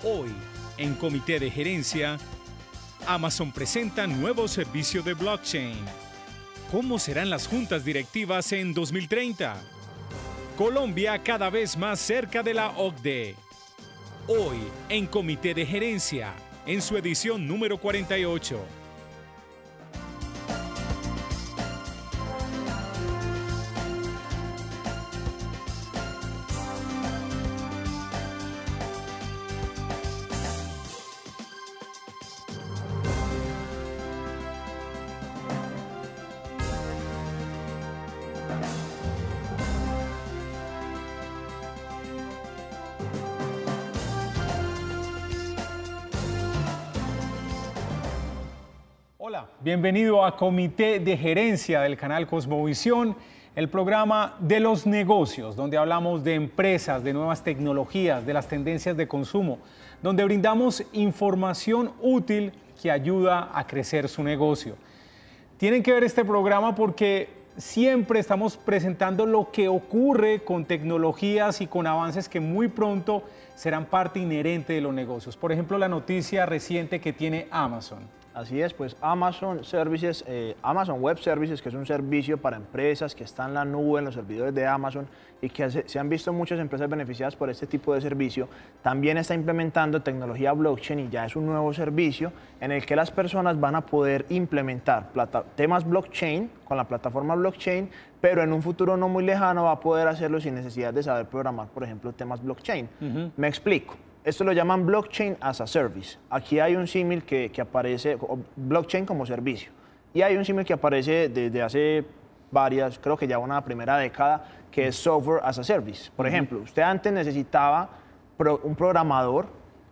Hoy, en Comité de Gerencia, Amazon presenta nuevo servicio de blockchain. ¿Cómo serán las juntas directivas en 2030? Colombia cada vez más cerca de la OCDE. Hoy, en Comité de Gerencia, en su edición número 48. Hola, bienvenido a Comité de Gerencia del canal Cosmovisión, el programa de los negocios, donde hablamos de empresas, de nuevas tecnologías, de las tendencias de consumo, donde brindamos información útil que ayuda a crecer su negocio. Tienen que ver este programa porque siempre estamos presentando lo que ocurre con tecnologías y con avances que muy pronto serán parte inherente de los negocios. Por ejemplo, la noticia reciente que tiene Amazon. Así es, pues Amazon Services, Amazon Web Services, que es un servicio para empresas que está en la nube, en los servidores de Amazon y que se han visto muchas empresas beneficiadas por este tipo de servicio, también está implementando tecnología blockchain y ya es un nuevo servicio en el que las personas van a poder implementar temas blockchain con la plataforma blockchain, pero en un futuro no muy lejano va a poder hacerlo sin necesidad de saber programar, por ejemplo, temas blockchain. Me explico. Esto lo llaman blockchain as a service. Aquí hay un símil que aparece, blockchain como servicio. Y hay un símil que aparece desde hace varias, creo que ya una primera década, que es software as a service. Por ejemplo, usted antes necesitaba un programador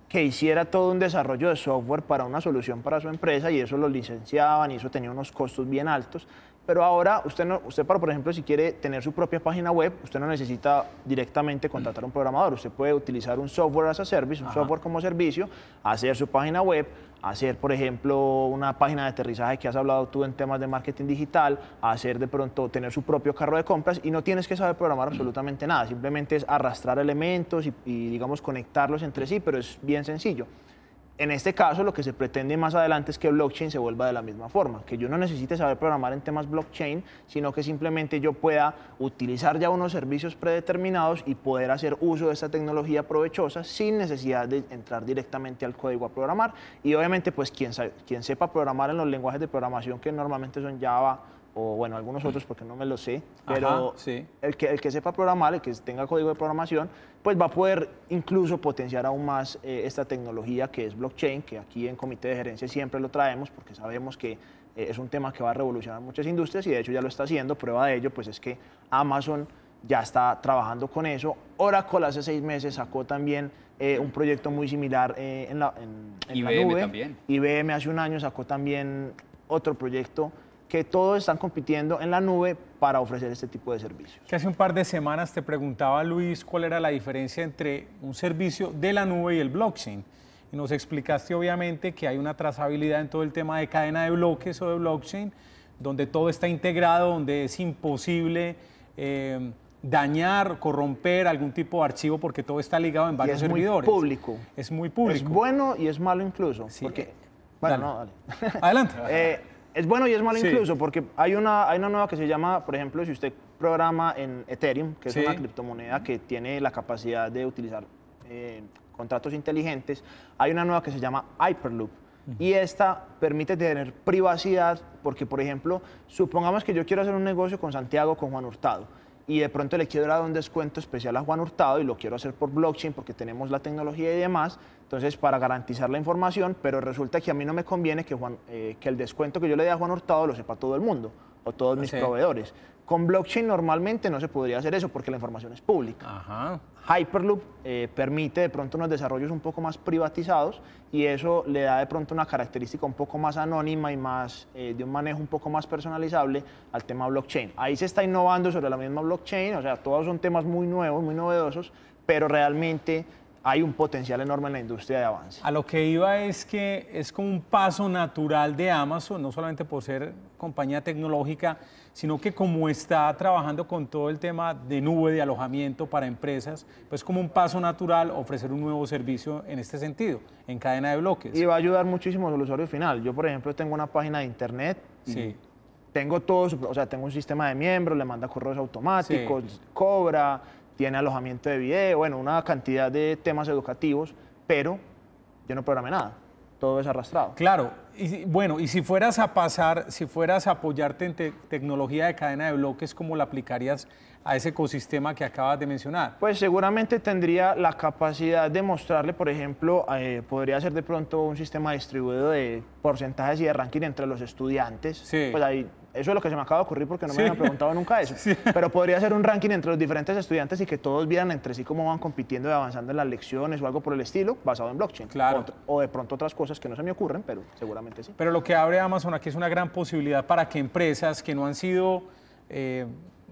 que hiciera todo un desarrollo de software para una solución para su empresa y eso lo licenciaban y eso tenía unos costos bien altos. Pero ahora usted, por ejemplo, si quiere tener su propia página web, usted no necesita directamente contratar a un programador. Usted puede utilizar un software as a service, un software como servicio, hacer su página web, hacer, por ejemplo, una página de aterrizaje que has hablado tú en temas de marketing digital, hacer de pronto, tener su propio carro de compras y no tienes que saber programar absolutamente nada. Simplemente es arrastrar elementos y digamos, conectarlos entre sí, pero es bien sencillo. En este caso, lo que se pretende más adelante es que blockchain se vuelva de la misma forma, que yo no necesite saber programar en temas blockchain, sino que simplemente yo pueda utilizar ya unos servicios predeterminados y poder hacer uso de esta tecnología provechosa sin necesidad de entrar directamente al código a programar. Y obviamente, pues quien sepa programar en los lenguajes de programación que normalmente son Java, o bueno, algunos otros porque no me lo sé, pero sí. el que sepa programar, el que tenga código de programación, pues va a poder incluso potenciar aún más esta tecnología que es blockchain, que aquí en Comité de Gerencia siempre lo traemos porque sabemos que es un tema que va a revolucionar muchas industrias y de hecho ya lo está haciendo. Prueba de ello pues es que Amazon ya está trabajando con eso. Oracle hace 6 meses sacó también un proyecto muy similar en la nube. También. IBM hace un año sacó también otro proyecto que todos están compitiendo en la nube para ofrecer este tipo de servicios. Que hace un par de semanas te preguntaba, Luis, cuál era la diferencia entre un servicio de la nube y el blockchain. Y nos explicaste, obviamente, que hay una trazabilidad en todo el tema de cadena de bloques o de blockchain, donde todo está integrado, donde es imposible dañar, corromper algún tipo de archivo porque todo está ligado en varios servidores. Es muy público. Es muy público. Es bueno y es malo incluso. Sí. Porque, bueno, dale. No, dale. Adelante. Es bueno y es malo sí. Incluso porque hay una nueva que se llama, por ejemplo, si usted programa en Ethereum, que es una criptomoneda que tiene la capacidad de utilizar contratos inteligentes, hay una nueva que se llama Hyperloop. Y esta permite tener privacidad porque, por ejemplo, supongamos que yo quiero hacer un negocio con Santiago, con Juan Hurtado, y de pronto le quiero dar un descuento especial a Juan Hurtado y lo quiero hacer por blockchain porque tenemos la tecnología y demás, entonces para garantizar la información, pero resulta que a mí no me conviene que el descuento que yo le dé a Juan Hurtado lo sepa todo el mundo o todos mis proveedores. Con blockchain normalmente no se podría hacer eso porque la información es pública. Hyperloop permite de pronto unos desarrollos un poco más privatizados y eso le da de pronto una característica un poco más anónima y más de un manejo un poco más personalizable al tema blockchain. Ahí se está innovando sobre la misma blockchain, o sea, todos son temas muy nuevos, muy novedosos, pero realmente hay un potencial enorme en la industria de avance. A lo que iba es que es como un paso natural de Amazon, no solamente por ser compañía tecnológica, sino que como está trabajando con todo el tema de nube, de alojamiento para empresas, pues como un paso natural ofrecer un nuevo servicio en este sentido, en cadena de bloques. Y va a ayudar muchísimo al usuario final. Yo, por ejemplo, tengo una página de internet, Sí. tengo todo, o sea, tengo un sistema de miembros, le manda correos automáticos, cobra, tiene alojamiento de video, bueno, una cantidad de temas educativos, pero yo no programé nada, todo es arrastrado. Claro, y bueno, y si fueras a pasar, si fueras a apoyarte en tecnología de cadena de bloques, ¿cómo la aplicarías a ese ecosistema que acabas de mencionar? Pues seguramente tendría la capacidad de mostrarle, por ejemplo, podría ser de pronto un sistema distribuido de porcentajes y de ranking entre los estudiantes. Sí. Pues ahí, eso es lo que se me acaba de ocurrir porque no me Sí. habían preguntado nunca eso. Sí. Pero podría ser un ranking entre los diferentes estudiantes y que todos vieran entre sí cómo van compitiendo y avanzando en las lecciones o algo por el estilo, basado en blockchain. Claro. O de pronto otras cosas que no se me ocurren, pero seguramente sí. Pero lo que abre Amazon aquí es una gran posibilidad para que empresas que no han sido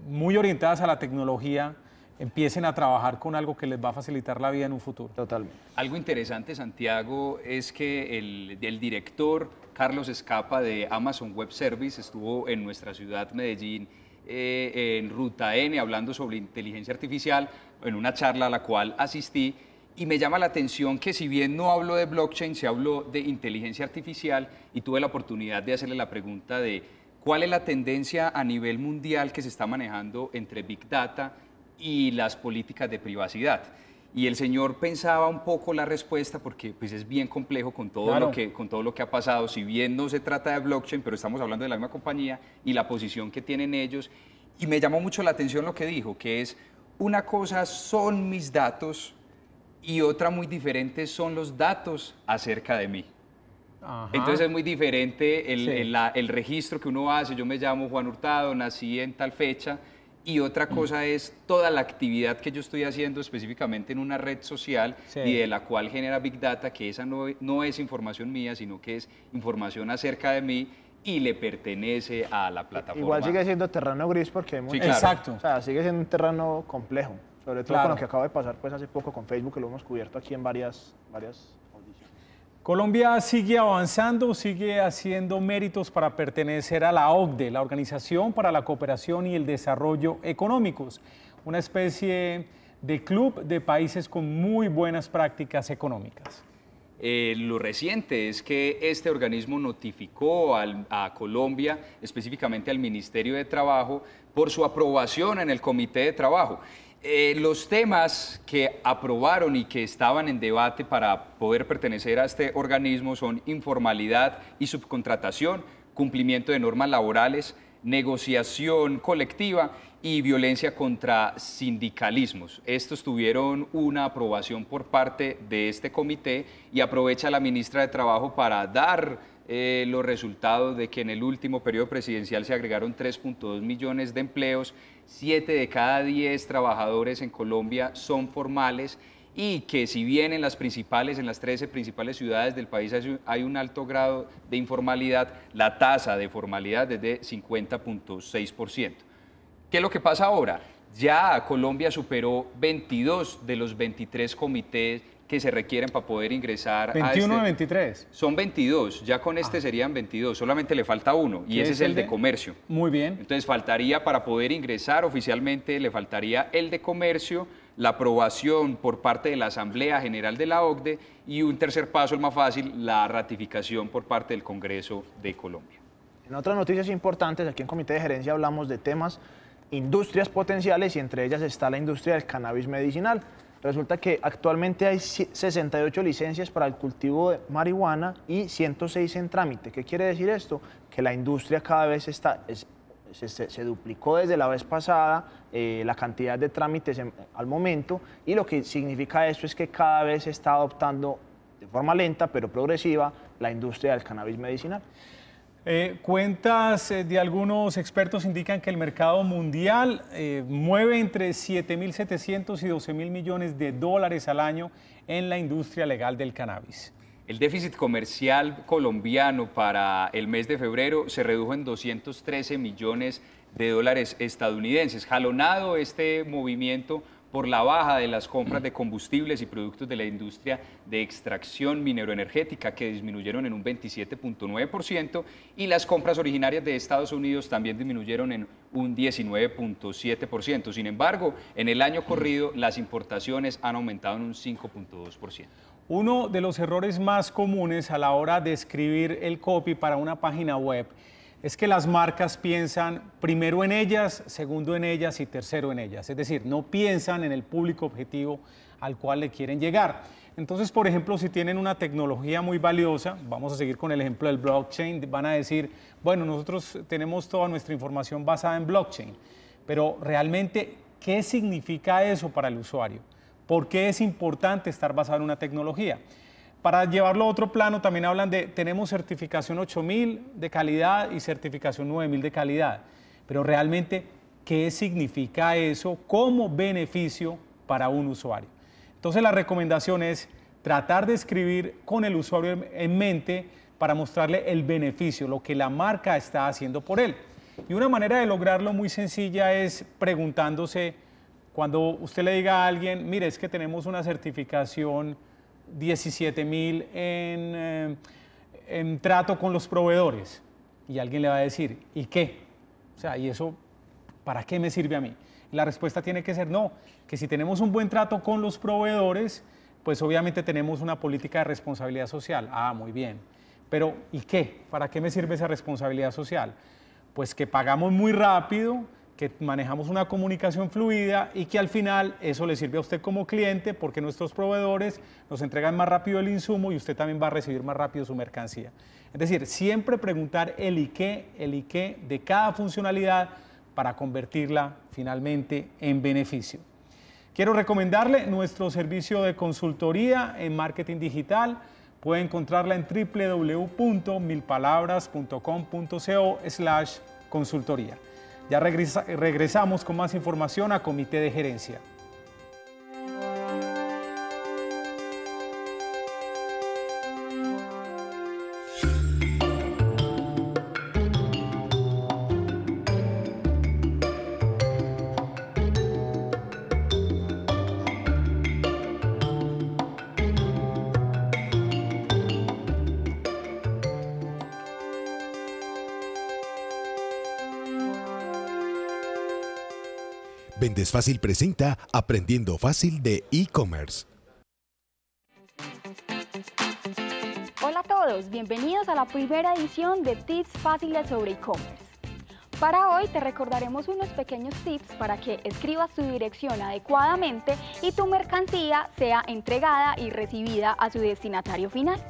muy orientadas a la tecnología empiecen a trabajar con algo que les va a facilitar la vida en un futuro. Totalmente. Algo interesante, Santiago, es que el director Carlos Escapa de Amazon Web Service estuvo en nuestra ciudad, Medellín, en Ruta N, hablando sobre inteligencia artificial, en una charla a la cual asistí, y me llama la atención que si bien no hablo de blockchain, se habló de inteligencia artificial, y tuve la oportunidad de hacerle la pregunta de cuál es la tendencia a nivel mundial que se está manejando entre Big Data y las políticas de privacidad. Y el señor pensaba un poco la respuesta porque pues, es bien complejo con todo, Claro. con todo lo que ha pasado. Si bien no se trata de blockchain, pero estamos hablando de la misma compañía y la posición que tienen ellos. Y me llamó mucho la atención lo que dijo, que es una cosa son mis datos y otra muy diferente son los datos acerca de mí. Ajá. Entonces es muy diferente Sí. el registro que uno hace. Yo me llamo Juan Hurtado, nací en tal fecha. Y otra cosa es toda la actividad que yo estoy haciendo específicamente en una red social Sí. y de la cual genera Big Data, que esa no es información mía, sino que es información acerca de mí y le pertenece a la plataforma. Igual sigue siendo terreno gris porque hay mucho. claro. Exacto. O sea, sigue siendo un terreno complejo, sobre todo Claro. con lo que acaba de pasar pues hace poco con Facebook, que lo hemos cubierto aquí en varias audiciones. Colombia sigue avanzando, sigue haciendo méritos para pertenecer a la OCDE, la Organización para la Cooperación y el Desarrollo Económicos, una especie de club de países con muy buenas prácticas económicas. Lo reciente es que este organismo notificó a Colombia, específicamente al Ministerio de Trabajo, por su aprobación en el Comité de Trabajo. Los temas que aprobaron y que estaban en debate para poder pertenecer a este organismo son informalidad y subcontratación, cumplimiento de normas laborales, negociación colectiva y violencia contra sindicalismos. Estos tuvieron una aprobación por parte de este comité y aprovecha la ministra de Trabajo para dar los resultados de que en el último periodo presidencial se agregaron 3.2 millones de empleos, 7 de cada 10 trabajadores en Colombia son formales y que si bien en las 13 principales ciudades del país hay un alto grado de informalidad, la tasa de formalidad es de 50.6%. ¿Qué es lo que pasa ahora? Ya Colombia superó 22 de los 23 comités que se requieren para poder ingresar a 21 de 23. Son 22, ya con este serían 22, solamente le falta uno y ¿Qué ese es el de comercio. Muy bien. Entonces faltaría para poder ingresar oficialmente, le faltaría el de comercio, la aprobación por parte de la Asamblea General de la OCDE y un tercer paso, el más fácil, la ratificación por parte del Congreso de Colombia. En otras noticias importantes, aquí en Comité de Gerencia hablamos de temas, industrias potenciales y entre ellas está la industria del cannabis medicinal. Resulta que actualmente hay 68 licencias para el cultivo de marihuana y 106 en trámite. ¿Qué quiere decir esto? Que la industria cada vez se duplicó desde la vez pasada la cantidad de trámites al momento, y lo que significa esto es que cada vez se está adoptando de forma lenta pero progresiva la industria del cannabis medicinal. Cuentas de algunos expertos indican que el mercado mundial mueve entre 7.700 y 12.000 millones de dólares al año en la industria legal del cannabis. El déficit comercial colombiano para el mes de febrero se redujo en 213 millones de dólares estadounidenses, jalonado este movimiento por la baja de las compras de combustibles y productos de la industria de extracción mineroenergética, que disminuyeron en un 27.9%, y las compras originarias de Estados Unidos también disminuyeron en un 19.7%. Sin embargo, en el año corrido, las importaciones han aumentado en un 5.2%. Uno de los errores más comunes a la hora de escribir el copy para una página web es que las marcas piensan primero en ellas, segundo en ellas y tercero en ellas. Es decir, no piensan en el público objetivo al cual le quieren llegar. Entonces, por ejemplo, si tienen una tecnología muy valiosa, vamos a seguir con el ejemplo del blockchain, van a decir, bueno, nosotros tenemos toda nuestra información basada en blockchain, pero realmente, ¿qué significa eso para el usuario? ¿Por qué es importante estar basado en una tecnología? Para llevarlo a otro plano, también hablan de, tenemos certificación 8000 de calidad y certificación 9000 de calidad. Pero realmente, ¿qué significa eso como beneficio para un usuario? Entonces, la recomendación es tratar de escribir con el usuario en mente para mostrarle el beneficio, lo que la marca está haciendo por él. Y una manera de lograrlo muy sencilla es preguntándose, cuando usted le diga a alguien, mire, es que tenemos una certificación 17.000 en trato con los proveedores, y alguien le va a decir, ¿y qué? O sea, ¿y eso para qué me sirve a mí? La respuesta tiene que ser no, que si tenemos un buen trato con los proveedores, pues obviamente tenemos una política de responsabilidad social. Ah, muy bien. Pero ¿y qué? ¿Para qué me sirve esa responsabilidad social? Pues que pagamos muy rápido, que manejamos una comunicación fluida y que al final eso le sirve a usted como cliente porque nuestros proveedores nos entregan más rápido el insumo y usted también va a recibir más rápido su mercancía. Es decir, siempre preguntar el y qué de cada funcionalidad para convertirla finalmente en beneficio. Quiero recomendarle nuestro servicio de consultoría en marketing digital. Puede encontrarla en www.milpalabras.com.co/consultoría. Ya regresamos con más información a Comité de Gerencia. Vendes Fácil presenta Aprendiendo Fácil de e-commerce. Hola a todos, bienvenidos a la primera edición de Tips Fáciles sobre e-commerce. Para hoy te recordaremos unos pequeños tips para que escribas tu dirección adecuadamente y tu mercancía sea entregada y recibida a su destinatario final.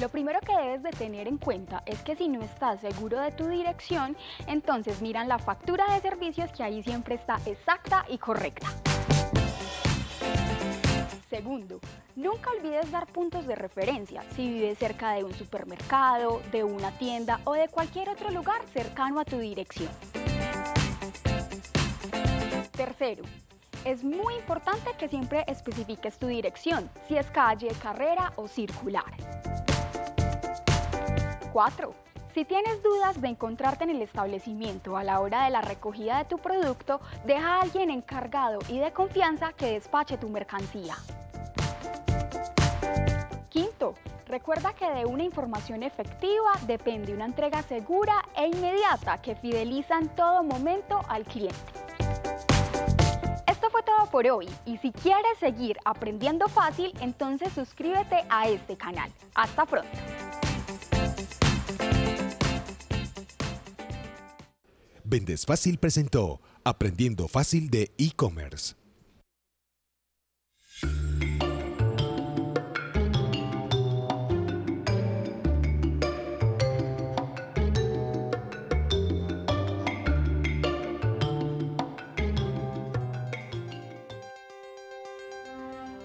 Lo primero que debes de tener en cuenta es que si no estás seguro de tu dirección, entonces mira la factura de servicios, que ahí siempre está exacta y correcta. Segundo, nunca olvides dar puntos de referencia si vives cerca de un supermercado, de una tienda o de cualquier otro lugar cercano a tu dirección. Tercero, es muy importante que siempre especifiques tu dirección, si es calle, carrera o circular. 4. Si tienes dudas de encontrarte en el establecimiento a la hora de la recogida de tu producto, deja a alguien encargado y de confianza que despache tu mercancía. Quinto, recuerda que de una información efectiva depende una entrega segura e inmediata que fideliza en todo momento al cliente. Esto fue todo por hoy y si quieres seguir aprendiendo fácil, entonces suscríbete a este canal. Hasta pronto. Vendes Fácil presentó Aprendiendo Fácil de e-commerce.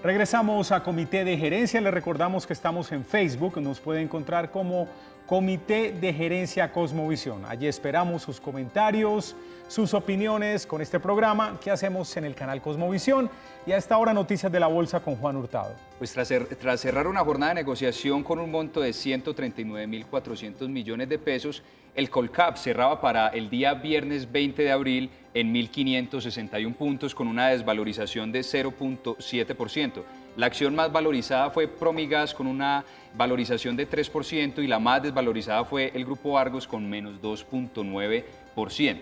Regresamos a Comité de Gerencia. Les recordamos que estamos en Facebook. Nos puede encontrar como Comité de Gerencia Cosmovisión. Allí esperamos sus comentarios, sus opiniones con este programa que hacemos en el canal Cosmovisión. Y a esta hora, noticias de la bolsa con Juan Hurtado. Pues tras cerrar una jornada de negociación con un monto de 139.400 millones de pesos, El Colcap cerraba para el día viernes 20 de abril en 1.561 puntos con una desvalorización de 0.7%. La acción más valorizada fue Promigas con una valorización de 3% y la más desvalorizada fue el Grupo Argos con menos 2.9%.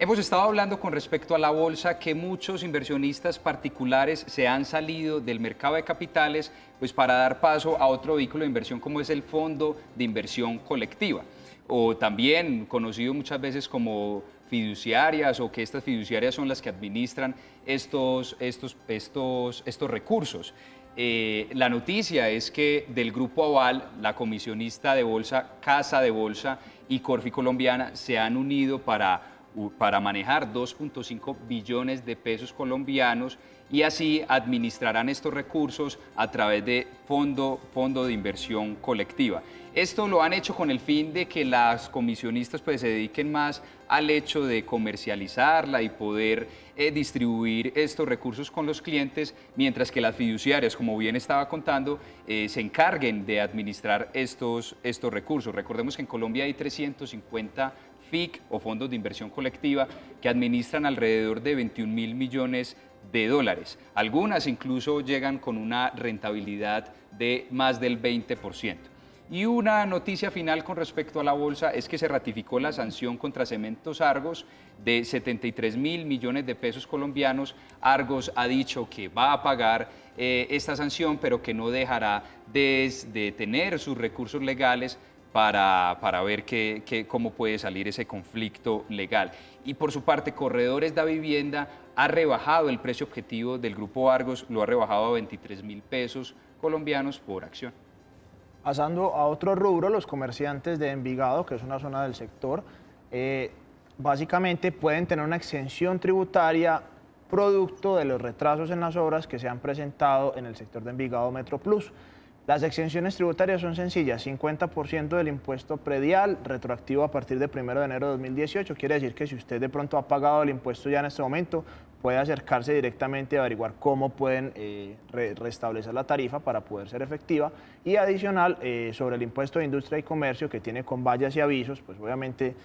Hemos estado hablando con respecto a la bolsa que muchos inversionistas particulares se han salido del mercado de capitales pues para dar paso a otro vehículo de inversión como es el fondo de inversión colectiva, o también conocido muchas veces como fiduciarias, o que estas fiduciarias son las que administran estos recursos. La noticia es que del Grupo Aval, la comisionista de bolsa, Casa de Bolsa y Corfi Colombiana se han unido para manejar 2.5 billones de pesos colombianos y así administrarán estos recursos a través de fondo de inversión colectiva. Esto lo han hecho con el fin de que las comisionistas pues, se dediquen más al hecho de comercializarla y poder distribuir estos recursos con los clientes, mientras que las fiduciarias, como bien estaba contando, se encarguen de administrar estos recursos. Recordemos que en Colombia hay 350 FIC o fondos de inversión colectiva que administran alrededor de 21.000 millones de dólares. Algunas incluso llegan con una rentabilidad de más del 20%. Y una noticia final con respecto a la bolsa es que se ratificó la sanción contra Cementos Argos de 73.000 millones de pesos colombianos. Argos ha dicho que va a pagar esta sanción, pero que no dejará de tener sus recursos legales para ver cómo puede salir ese conflicto legal. Y por su parte, Corredores da Vivienda ha rebajado el precio objetivo del Grupo Argos, lo ha rebajado a 23.000 pesos colombianos por acción. Pasando a otro rubro, los comerciantes de Envigado, que es una zona del sector, básicamente pueden tener una exención tributaria producto de los retrasos en las obras que se han presentado en el sector de Envigado Metro Plus. Las exenciones tributarias son sencillas: 50% del impuesto predial, retroactivo a partir del 1 de enero de 2018. Quiere decir que si usted de pronto ha pagado el impuesto ya en este momento, puede acercarse directamente a averiguar cómo pueden restablecer la tarifa para poder ser efectiva. Y adicional, sobre el impuesto de industria y comercio, que tiene con vallas y avisos, pues obviamente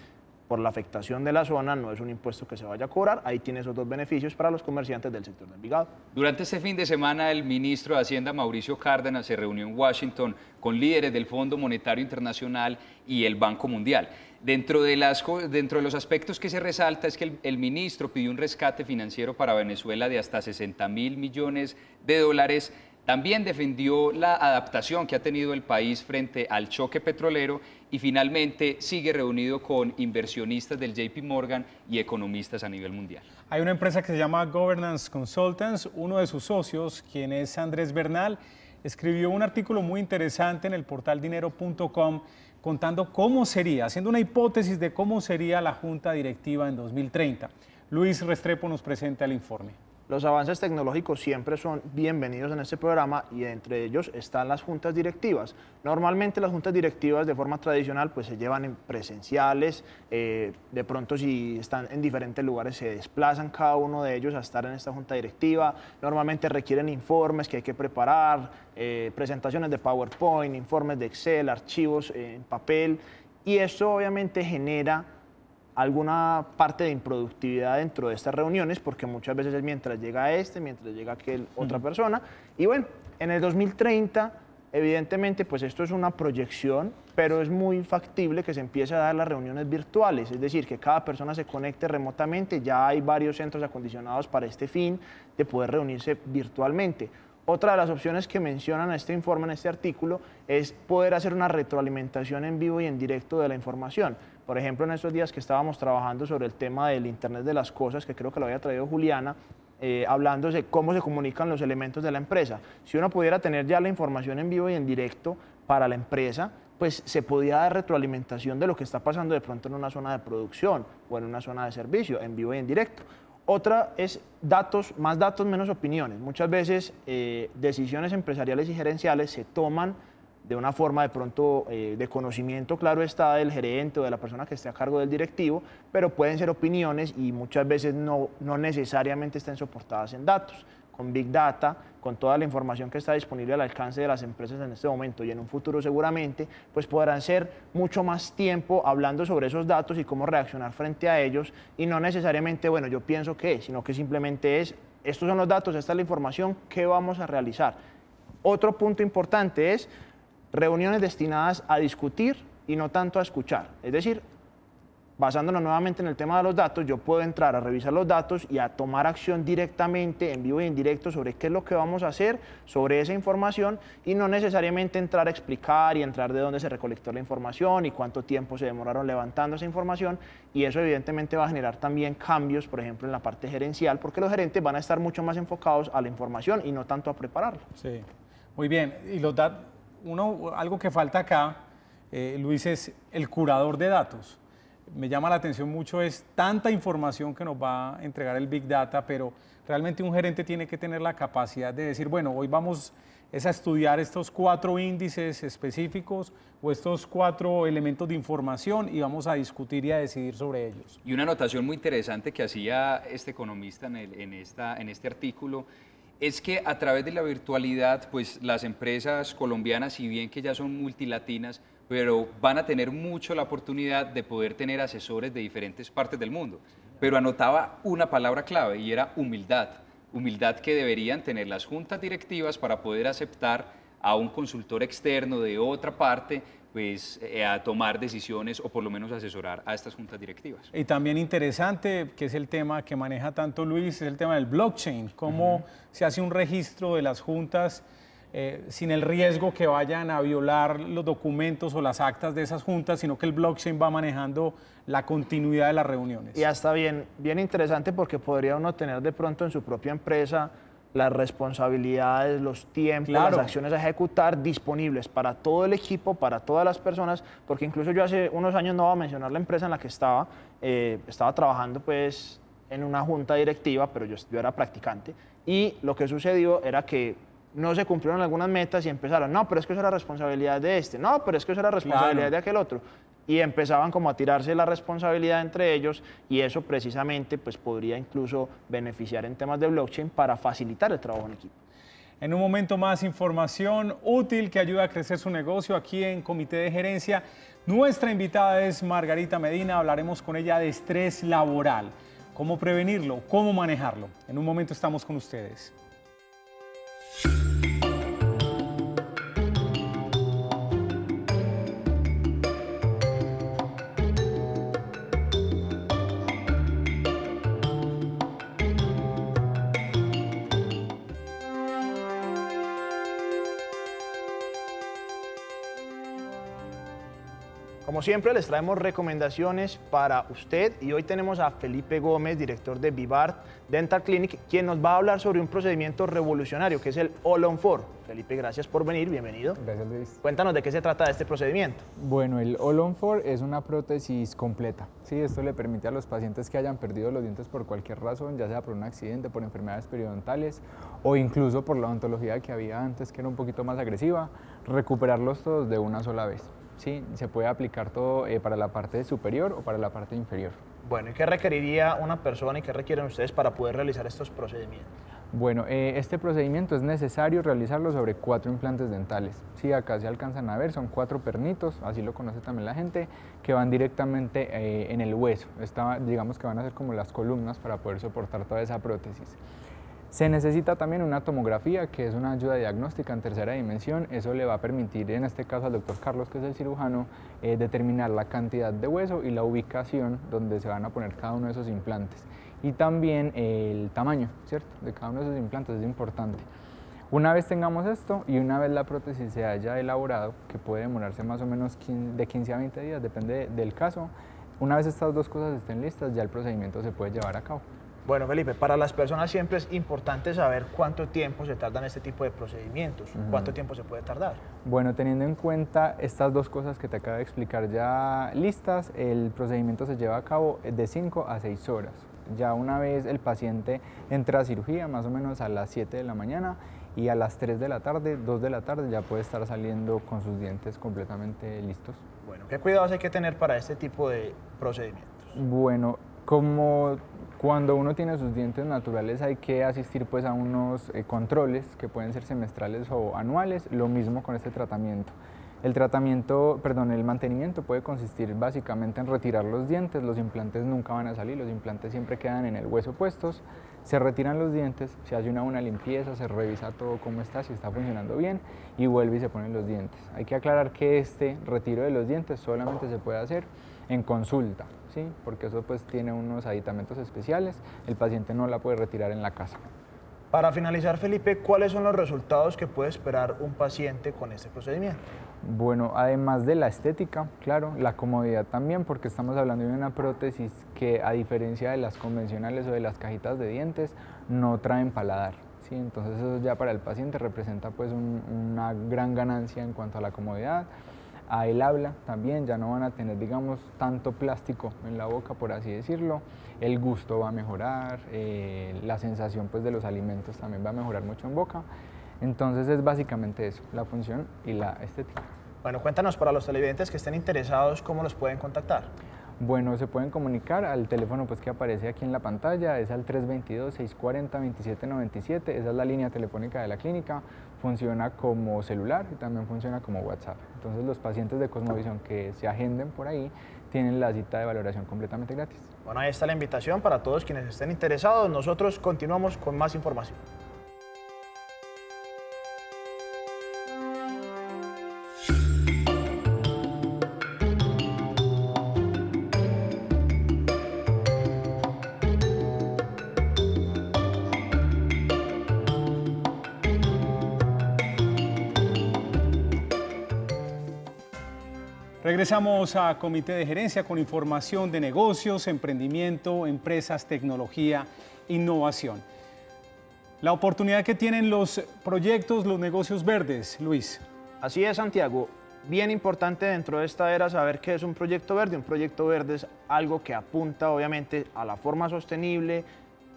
por la afectación de la zona no es un impuesto que se vaya a cobrar. Ahí tiene esos dos beneficios para los comerciantes del sector de Envigado. Durante este fin de semana, el ministro de Hacienda, Mauricio Cárdenas, se reunió en Washington con líderes del Fondo Monetario Internacional y el Banco Mundial. Dentro de los aspectos que se resalta es que el ministro pidió un rescate financiero para Venezuela de hasta 60.000 millones de dólares. También defendió la adaptación que ha tenido el país frente al choque petrolero y finalmente sigue reunido con inversionistas del JP Morgan y economistas a nivel mundial. Hay una empresa que se llama Governance Consultants. Uno de sus socios, quien es Andrés Bernal, escribió un artículo muy interesante en el portal dinero.com contando cómo sería, haciendo una hipótesis de cómo sería la junta directiva en 2030. Luis Restrepo nos presenta el informe. Los avances tecnológicos siempre son bienvenidos en este programa y entre ellos están las juntas directivas. Normalmente las juntas directivas de forma tradicional pues se llevan en presenciales, de pronto si están en diferentes lugares se desplazan cada uno de ellos a estar en esta junta directiva. Normalmente requieren informes que hay que preparar, presentaciones de PowerPoint, informes de Excel, archivos en papel, y esto obviamente genera alguna parte de improductividad dentro de estas reuniones, porque muchas veces es mientras llega mientras llega aquel otra persona. Y bueno, en el 2030, evidentemente, pues esto es una proyección, pero es muy factible que se empiece a dar las reuniones virtuales, es decir, que cada persona se conecte remotamente. Ya hay varios centros acondicionados para este fin de poder reunirse virtualmente. Otra de las opciones que mencionan en este informe, en este artículo, es poder hacer una retroalimentación en vivo y en directo de la información. Por ejemplo, en estos días que estábamos trabajando sobre el tema del Internet de las Cosas, que creo que lo había traído Juliana, hablando de cómo se comunican los elementos de la empresa. Si uno pudiera tener ya la información en vivo y en directo para la empresa, pues se podía dar retroalimentación de lo que está pasando de pronto en una zona de producción o en una zona de servicio, en vivo y en directo. Otra es más datos, menos opiniones. Muchas veces decisiones empresariales y gerenciales se toman de una forma de pronto de conocimiento, claro está, del gerente o de la persona que esté a cargo del directivo, pero pueden ser opiniones y muchas veces no necesariamente estén soportadas en datos. con Big Data, con toda la información que está disponible al alcance de las empresas en este momento y en un futuro seguramente, pues podrán ser mucho más tiempo hablando sobre esos datos y cómo reaccionar frente a ellos, y no necesariamente, bueno, yo pienso que, sino que simplemente es, estos son los datos, esta es la información, ¿qué vamos a realizar? Otro punto importante es reuniones destinadas a discutir y no tanto a escuchar, es decir, basándonos nuevamente en el tema de los datos, yo puedo entrar a revisar los datos y a tomar acción directamente, en vivo y en directo, sobre qué es lo que vamos a hacer sobre esa información, y no necesariamente entrar a explicar y entrar de dónde se recolectó la información y cuánto tiempo se demoraron levantando esa información, y eso evidentemente va a generar también cambios, por ejemplo, en la parte gerencial, porque los gerentes van a estar mucho más enfocados a la información y no tanto a prepararla. Sí, muy bien. Y los algo que falta acá, Luis, es el curador de datos. Me llama la atención mucho, es tanta información que nos va a entregar el Big Data, pero realmente un gerente tiene que tener la capacidad de decir, bueno, hoy vamos a estudiar estos 4 índices específicos o estos 4 elementos de información y vamos a discutir y a decidir sobre ellos. Y una anotación muy interesante que hacía este economista en este artículo es que a través de la virtualidad, pues las empresas colombianas, si bien que ya son multilatinas, pero van a tener mucho la oportunidad de poder tener asesores de diferentes partes del mundo. Pero anotaba una palabra clave y era humildad. Humildad que deberían tener las juntas directivas para poder aceptar a un consultor externo de otra parte, pues a tomar decisiones o por lo menos asesorar a estas juntas directivas. Y también interesante, que es el tema que maneja tanto Luis, es el tema del blockchain, cómo se hace un registro de las juntas sin el riesgo que vayan a violar los documentos o las actas de esas juntas, sino que el blockchain va manejando la continuidad de las reuniones. Y hasta bien interesante, porque podría uno tener de pronto en su propia empresa las responsabilidades, los tiempos, claro, las acciones a ejecutar disponibles para todo el equipo, para todas las personas, porque incluso yo hace unos años, no voy a mencionar la empresa en la que estaba trabajando pues en una junta directiva, pero yo era practicante, y lo que sucedió era que no se cumplieron algunas metas y empezaron, no, pero es que eso era responsabilidad de este, no, pero es que eso era responsabilidad de aquel otro. Y empezaban como a tirarse la responsabilidad entre ellos, y eso precisamente pues podría incluso beneficiar en temas de blockchain para facilitar el trabajo en equipo. En un momento más, información útil que ayuda a crecer su negocio aquí en Comité de Gerencia. Nuestra invitada es Margarita Medina, hablaremos con ella de estrés laboral, cómo prevenirlo, cómo manejarlo. En un momento estamos con ustedes. Como siempre, les traemos recomendaciones para usted, y hoy tenemos a Felipe Gómez, director de Vivart Dental Clinic, quien nos va a hablar sobre un procedimiento revolucionario que es el All-on-4. Felipe, gracias por venir, bienvenido. Gracias, Luis. Cuéntanos de qué se trata este procedimiento. Bueno, el All-on-4 es una prótesis completa. Sí, esto le permite a los pacientes que hayan perdido los dientes por cualquier razón, ya sea por un accidente, por enfermedades periodontales o incluso por la odontología que había antes, que era un poquito más agresiva, recuperarlos todos de una sola vez. Sí, se puede aplicar todo para la parte superior o para la parte inferior. Bueno, ¿y qué requeriría una persona y qué requieren ustedes para poder realizar estos procedimientos? Bueno, este procedimiento es necesario realizarlo sobre 4 implantes dentales. Sí, acá se alcanzan a ver, son 4 pernitos, así lo conoce también la gente, que van directamente en el hueso. Digamos que van a ser como las columnas para poder soportar toda esa prótesis. Se necesita también una tomografía, que es una ayuda diagnóstica en tercera dimensión. Eso le va a permitir, en este caso al doctor Carlos, que es el cirujano, determinar la cantidad de hueso y la ubicación donde se van a poner cada uno de esos implantes. Y también el tamaño, ¿cierto?, de cada uno de esos implantes es importante. Una vez tengamos esto y una vez la prótesis se haya elaborado, que puede demorarse más o menos de 15 a 20 días, depende del caso, una vez estas 2 cosas estén listas, ya el procedimiento se puede llevar a cabo. Bueno, Felipe, para las personas siempre es importante saber cuánto tiempo se tardan este tipo de procedimientos, cuánto tiempo se puede tardar. Bueno, teniendo en cuenta estas 2 cosas que te acabo de explicar ya listas, el procedimiento se lleva a cabo de 5 a 6 horas. Ya una vez el paciente entra a cirugía, más o menos a las 7 de la mañana, y a las 3 de la tarde, 2 de la tarde, ya puede estar saliendo con sus dientes completamente listos. Bueno, ¿qué cuidados hay que tener para este tipo de procedimientos? Bueno, como Cuando uno tiene sus dientes naturales hay que asistir pues a unos controles que pueden ser semestrales o anuales, lo mismo con este tratamiento. El mantenimiento puede consistir básicamente en retirar los dientes, los implantes nunca van a salir, los implantes siempre quedan en el hueso puestos, se retiran los dientes, se hace una buena limpieza, se revisa todo cómo está, si está funcionando bien y vuelve y se ponen los dientes. Hay que aclarar que este retiro de los dientes solamente se puede hacer en consulta, ¿sí? Porque eso pues tiene unos aditamentos especiales, el paciente no la puede retirar en la casa. Para finalizar, Felipe, ¿cuáles son los resultados que puede esperar un paciente con este procedimiento? Bueno, además de la estética, claro, la comodidad también, porque estamos hablando de una prótesis que, a diferencia de las convencionales o de las cajitas de dientes, no traen paladar, ¿sí? Entonces eso ya para el paciente representa pues una gran ganancia en cuanto a la comodidad. A el habla también, ya no van a tener, digamos, tanto plástico en la boca, por así decirlo. El gusto va a mejorar, la sensación pues de los alimentos también va a mejorar mucho en boca. Entonces es básicamente eso, la función y la estética. Bueno, cuéntanos para los televidentes que estén interesados, ¿cómo los pueden contactar? Bueno, se pueden comunicar al teléfono pues que aparece aquí en la pantalla, es al 322-640-2797, esa es la línea telefónica de la clínica, funciona como celular y también funciona como WhatsApp. Entonces los pacientes de Cosmovisión que se agenden por ahí tienen la cita de valoración completamente gratis. Bueno, ahí está la invitación para todos quienes estén interesados. Nosotros continuamos con más información. Regresamos a Comité de Gerencia con información de negocios, emprendimiento, empresas, tecnología, innovación. La oportunidad que tienen los proyectos, los negocios verdes, Luis. Así es, Santiago. Bien importante dentro de esta era saber qué es un proyecto verde. Un proyecto verde es algo que apunta obviamente a la forma sostenible,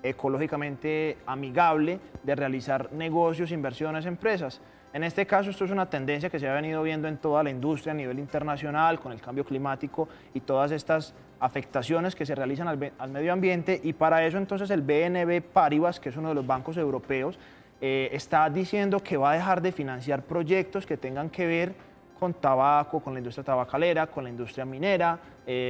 ecológicamente amigable de realizar negocios, inversiones, empresas. En este caso, esto es una tendencia que se ha venido viendo en toda la industria a nivel internacional con el cambio climático y todas estas afectaciones que se realizan al medio ambiente, y para eso entonces el BNP Paribas, que es uno de los bancos europeos, está diciendo que va a dejar de financiar proyectos que tengan que ver con tabaco, con la industria tabacalera, con la industria minera,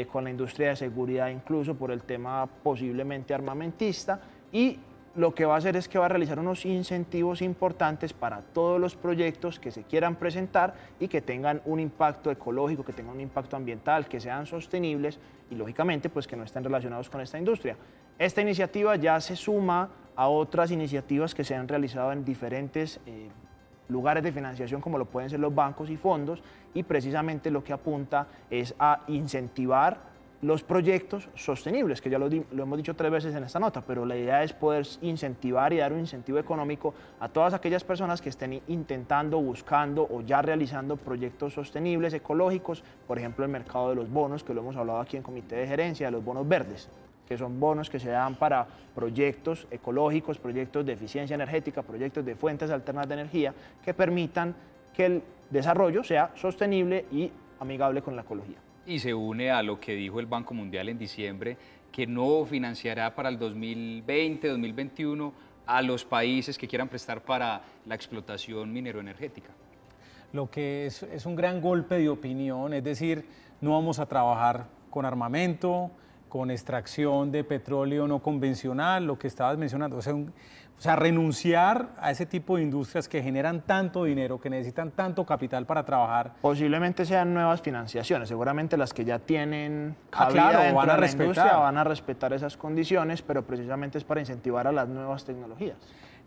con la industria de seguridad, incluso por el tema posiblemente armamentista, y lo que va a hacer es que va a realizar unos incentivos importantes para todos los proyectos que se quieran presentar y que tengan un impacto ecológico, que tengan un impacto ambiental, que sean sostenibles y lógicamente pues que no estén relacionados con esta industria. Esta iniciativa ya se suma a otras iniciativas que se han realizado en diferentes lugares de financiación, como lo pueden ser los bancos y fondos, y precisamente lo que apunta es a incentivar los proyectos sostenibles, que ya lo hemos dicho 3 veces en esta nota, pero la idea es poder incentivar y dar un incentivo económico a todas aquellas personas que estén intentando, buscando o ya realizando proyectos sostenibles, ecológicos, por ejemplo el mercado de los bonos, que lo hemos hablado aquí en Comité de Gerencia, de los bonos verdes, que son bonos que se dan para proyectos ecológicos, proyectos de eficiencia energética, proyectos de fuentes alternativas de energía, que permitan que el desarrollo sea sostenible y amigable con la ecología. Y se une a lo que dijo el Banco Mundial en diciembre, que no financiará para el 2020-2021 a los países que quieran prestar para la explotación mineroenergética. Lo que es un gran golpe de opinión, es decir, no vamos a trabajar con armamento, con extracción de petróleo no convencional, lo que estabas mencionando, o sea, renunciar a ese tipo de industrias que generan tanto dinero, que necesitan tanto capital para trabajar. Posiblemente sean nuevas financiaciones, seguramente las que ya tienen cabida claro, dentro de la industria van a respetar esas condiciones, pero precisamente es para incentivar a las nuevas tecnologías.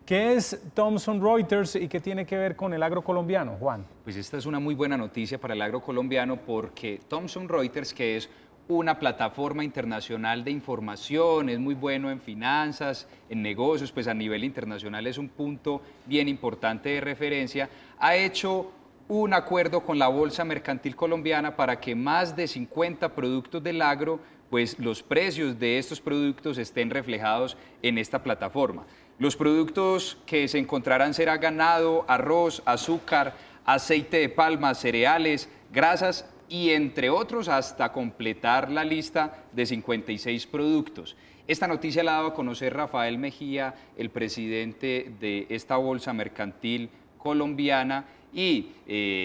¿Qué es Thomson Reuters y qué tiene que ver con el agro colombiano, Juan? Pues esta es una muy buena noticia para el agro colombiano, porque Thomson Reuters, que es una plataforma internacional de información, es muy bueno en finanzas, en negocios, pues a nivel internacional es un punto bien importante de referencia, ha hecho un acuerdo con la Bolsa Mercantil Colombiana para que más de 50 productos del agro, pues los precios de estos productos estén reflejados en esta plataforma. Los productos que se encontrarán será ganado, arroz, azúcar, aceite de palma, cereales, grasas y entre otros hasta completar la lista de 56 productos. Esta noticia la ha dado a conocer Rafael Mejía, el presidente de esta bolsa mercantil colombiana, y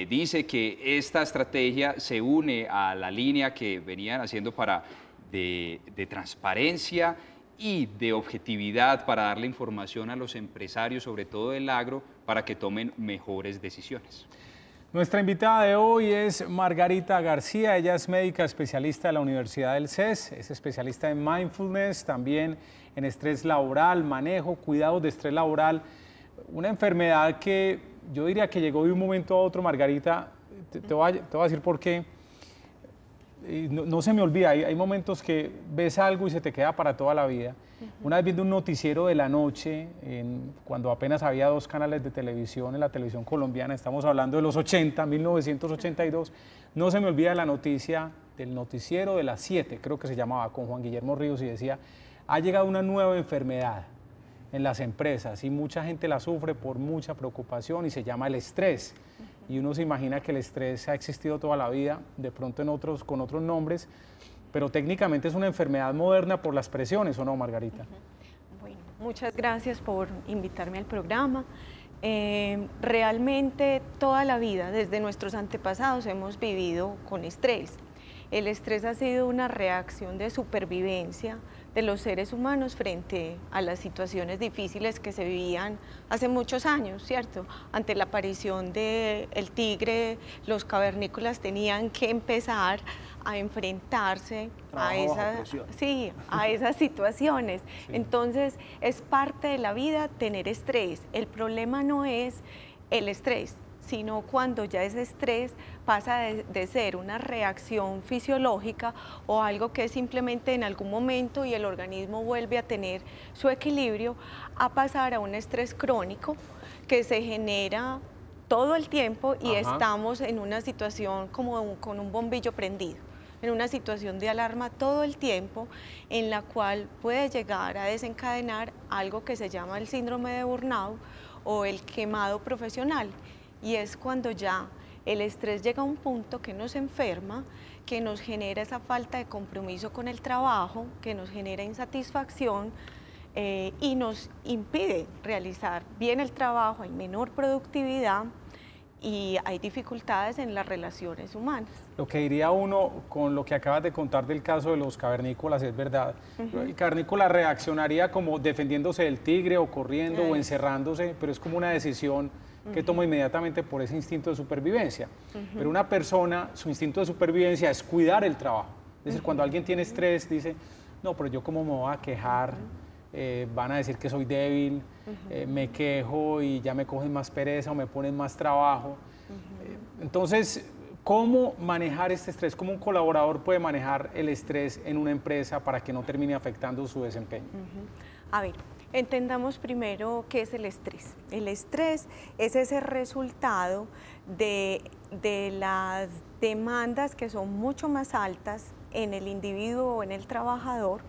dice que esta estrategia se une a la línea que venían haciendo de transparencia y de objetividad para darle información a los empresarios, sobre todo del agro, para que tomen mejores decisiones. Nuestra invitada de hoy es Margarita García. Ella es médica especialista de la Universidad del CES, es especialista en mindfulness, también en estrés laboral, manejo, cuidados de estrés laboral, una enfermedad que yo diría que llegó de un momento a otro, Margarita. Te voy a decir por qué. No se me olvida, hay momentos que ves algo y se te queda para toda la vida. Una vez viendo un noticiero de la noche, cuando apenas había 2 canales de televisión en la televisión colombiana, estamos hablando de los 80, 1982, no se me olvida la noticia del noticiero de las 7, creo que se llamaba, con Juan Guillermo Ríos, y decía, ha llegado una nueva enfermedad en las empresas y mucha gente la sufre por mucha preocupación y se llama el estrés. Y uno se imagina que el estrés ha existido toda la vida, de pronto con otros nombres, pero técnicamente es una enfermedad moderna por las presiones, ¿o no, Margarita? Bueno, muchas gracias por invitarme al programa. Realmente toda la vida, desde nuestros antepasados, hemos vivido con estrés. El estrés ha sido una reacción de supervivencia de los seres humanos frente a las situaciones difíciles que se vivían hace muchos años, ¿cierto? Ante la aparición del tigre, los cavernícolas tenían que empezar a enfrentarse a esas situaciones. Sí. Entonces, es parte de la vida tener estrés. El problema no es el estrés, sino cuando ya ese estrés pasa de ser una reacción fisiológica o algo que es simplemente en algún momento y el organismo vuelve a tener su equilibrio, a pasar a un estrés crónico que se genera todo el tiempo y estamos en una situación como con un bombillo prendido, en una situación de alarma todo el tiempo, en la cual puede llegar a desencadenar algo que se llama el síndrome de burnout o el quemado profesional. Y es cuando ya el estrés llega a un punto que nos enferma, que nos genera esa falta de compromiso con el trabajo, que nos genera insatisfacción y nos impide realizar bien el trabajo, hay menor productividad y hay dificultades en las relaciones humanas. Lo que diría uno con lo que acabas de contar del caso de los cavernícolas es verdad. El cavernícola reaccionaría como defendiéndose del tigre o corriendo o encerrándose, pero es como una decisión que toma inmediatamente por ese instinto de supervivencia. Pero una persona, su instinto de supervivencia es cuidar el trabajo. Es decir, cuando alguien tiene estrés, dice, no, pero yo cómo me voy a quejar, van a decir que soy débil, me quejo y ya me cogen más pereza o me ponen más trabajo. Entonces, ¿cómo manejar este estrés? ¿Cómo un colaborador puede manejar el estrés en una empresa para que no termine afectando su desempeño? A ver, entendamos primero qué es el estrés. El estrés es ese resultado de las demandas que son mucho más altas en el individuo o en el trabajador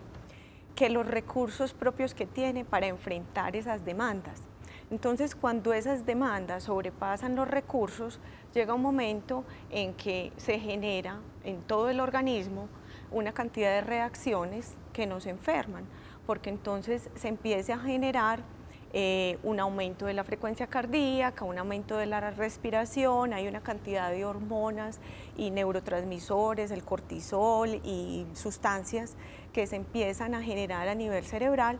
que los recursos propios que tiene para enfrentar esas demandas. Entonces, cuando esas demandas sobrepasan los recursos, llega un momento en que se genera en todo el organismo una cantidad de reacciones que nos enferman, porque entonces se empieza a generar un aumento de la frecuencia cardíaca, un aumento de la respiración, hay una cantidad de hormonas y neurotransmisores, el cortisol y sustancias que se empiezan a generar a nivel cerebral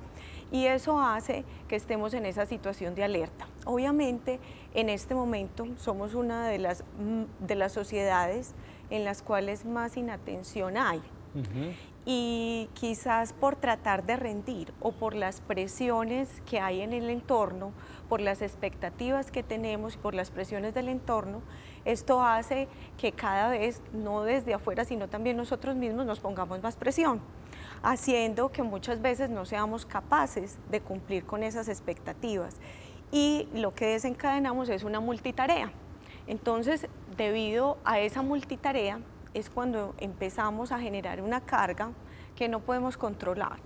y eso hace que estemos en esa situación de alerta. Obviamente, en este momento somos una de las sociedades en las cuales más inatención hay. Y quizás por tratar de rendir o por las presiones que hay en el entorno, por las expectativas que tenemos, por las presiones del entorno, esto hace que cada vez, no desde afuera, sino también nosotros mismos nos pongamos más presión, haciendo que muchas veces no seamos capaces de cumplir con esas expectativas. Y lo que desencadenamos es una multitarea. Entonces, debido a esa multitarea, es cuando empezamos a generar una carga que no podemos controlar.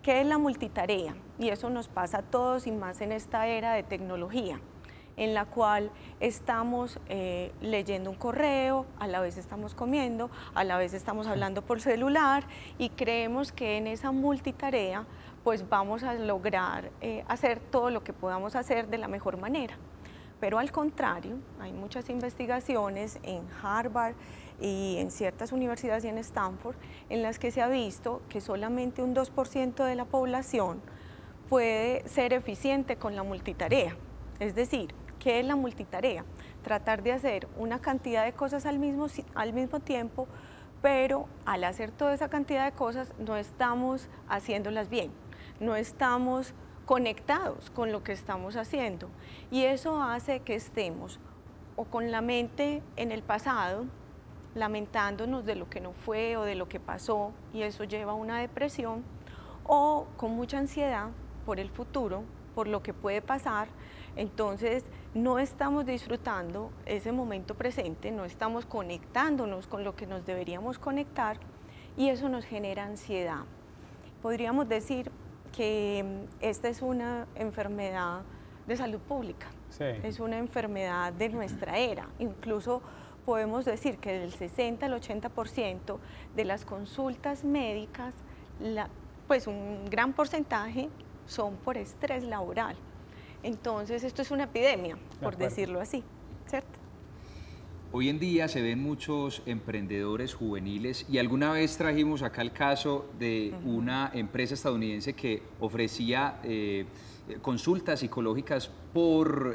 ¿Qué es la multitarea? Y eso nos pasa a todos y más en esta era de tecnología, en la cual estamos leyendo un correo, a la vez estamos comiendo, a la vez estamos hablando por celular y creemos que en esa multitarea pues vamos a lograr hacer todo lo que podamos hacer de la mejor manera. Pero al contrario, hay muchas investigaciones en Harvard y en ciertas universidades y en Stanford en las que se ha visto que solamente un 2% de la población puede ser eficiente con la multitarea. Es decir, ¿qué es la multitarea? Tratar de hacer una cantidad de cosas al mismo tiempo, pero al hacer toda esa cantidad de cosas no estamos haciéndolas bien, no estamos conectados con lo que estamos haciendo y eso hace que estemos o con la mente en el pasado, lamentándonos de lo que no fue o de lo que pasó y eso lleva a una depresión, o con mucha ansiedad por el futuro, por lo que puede pasar. Entonces no estamos disfrutando ese momento presente, no estamos conectándonos con lo que nos deberíamos conectar y eso nos genera ansiedad. Podríamos decir que esta es una enfermedad de salud pública, sí. Es una enfermedad de nuestra era, incluso podemos decir que del 60 al 80% de las consultas médicas, pues un gran porcentaje son por estrés laboral. Entonces esto es una epidemia, por decirlo así, ¿cierto? Hoy en día se ven muchos emprendedores juveniles y alguna vez trajimos acá el caso de una empresa estadounidense que ofrecía consultas psicológicas por